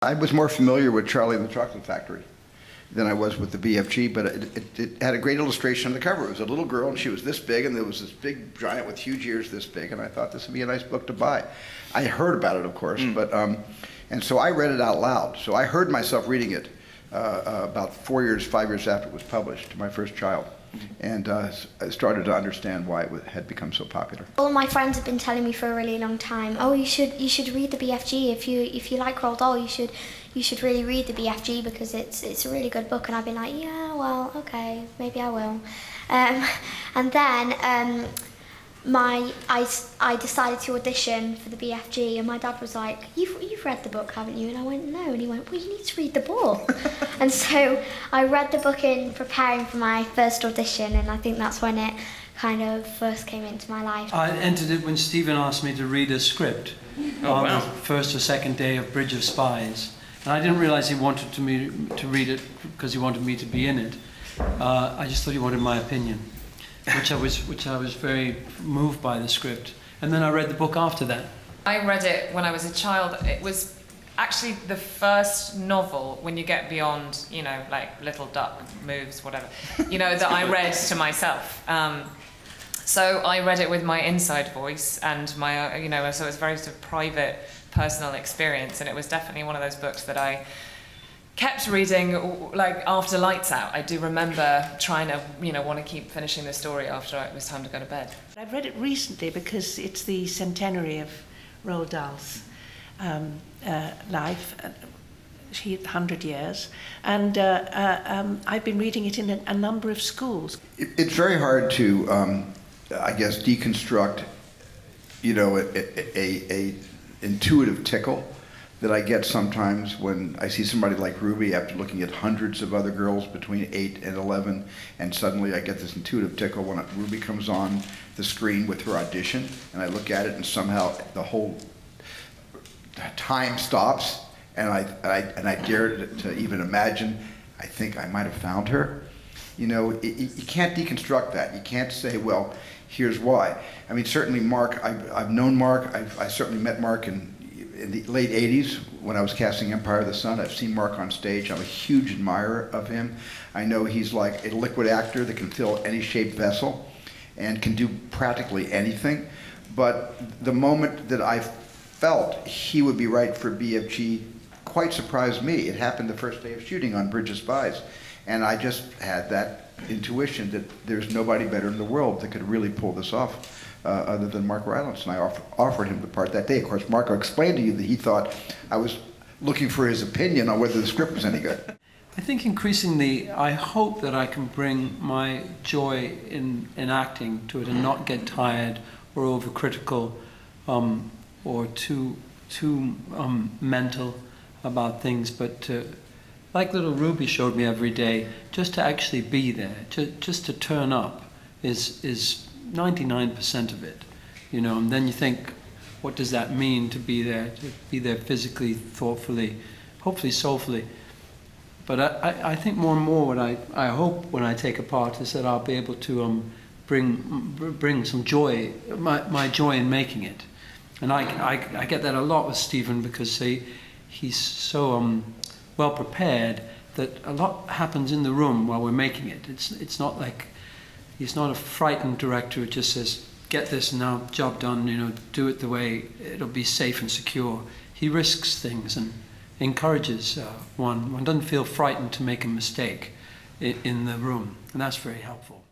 I was more familiar with Charlie and the Chocolate Factory than I was with the BFG, but it had a great illustration on the cover. It was a little girl, and she was this big, and there was this big giant with huge ears this big, and I thought this would be a nice book to buy. I heard about it, of course, but and so I read it out loud. So I heard myself reading it about 5 years after it was published to my first child. And I started to understand why it had become so popular. All my friends have been telling me for a really long time, oh, you should read the BFG. If you like Roald Dahl, you should really read the BFG because it's a really good book. And I've been like, yeah, well, okay, maybe I will. And then I decided to audition for the BFG, and my dad was like, you've read the book, haven't you? And I went, no. And he went, well, you need to read the book. And so I read the book in preparing for my first audition, and I think that's when it kind of first came into my life. I entered it when Steven asked me to read a script on the first or second day of Bridge of Spies. And I didn't realize he wanted me to read it because he wanted me to be in it. I just thought he wanted my opinion. Which I was very moved by the script, and then I read the book after that. I read it when I was a child. It was actually the first novel when you get beyond, you know, like Little Duck Moves, whatever, you know, that I read to myself. So I read it with my inside voice and my, you know, so it was a very sort of private, personal experience, and it was definitely one of those books that I kept reading, like after lights out. I do remember trying to, you know, want to keep finishing the story after it was time to go to bed. I've read it recently because it's the centenary of Roald Dahl's life, 100 years, and I've been reading it in a number of schools. It's very hard to, I guess, deconstruct, you know, a intuitive tickle that I get sometimes when I see somebody like Ruby after looking at hundreds of other girls between 8 and 11, and suddenly I get this intuitive tickle when Ruby comes on the screen with her audition, and I look at it and somehow the whole time stops, and I dare to even imagine, I think I might have found her. You know, you can't deconstruct that. You can't say, well, here's why. I mean, certainly Mark, I've known Mark, I certainly met Mark in the late 80s when I was casting Empire of the Sun. I've seen Mark on stage. I'm a huge admirer of him. I know he's like a liquid actor that can fill any shaped vessel and can do practically anything. But the moment that I felt he would be right for BFG quite surprised me. It happened the first day of shooting on Bridge of Spies. And I just had that intuition that there's nobody better in the world that could really pull this off. Other than Mark Rylance, and I offered him the part that day. Of course, Mark explained to you that he thought I was looking for his opinion on whether the script was any good. I think increasingly, I hope that I can bring my joy in acting to it and not get tired or overcritical or too mental about things, but to, like little Ruby showed me every day, just to actually be there, just to turn up is 99% of it, you know. And then you think, what does that mean to be there physically, thoughtfully, hopefully soulfully. But I think more and more what I hope when I take a part is that I'll be able to bring some joy, my joy in making it. And I get that a lot with Steven because he's so well prepared that a lot happens in the room while we're making it. It's not like he's not a frightened director who just says, get this now, job done, you know, do it the way it'll be safe and secure. He risks things and encourages one. One doesn't feel frightened to make a mistake in the room, and that's very helpful.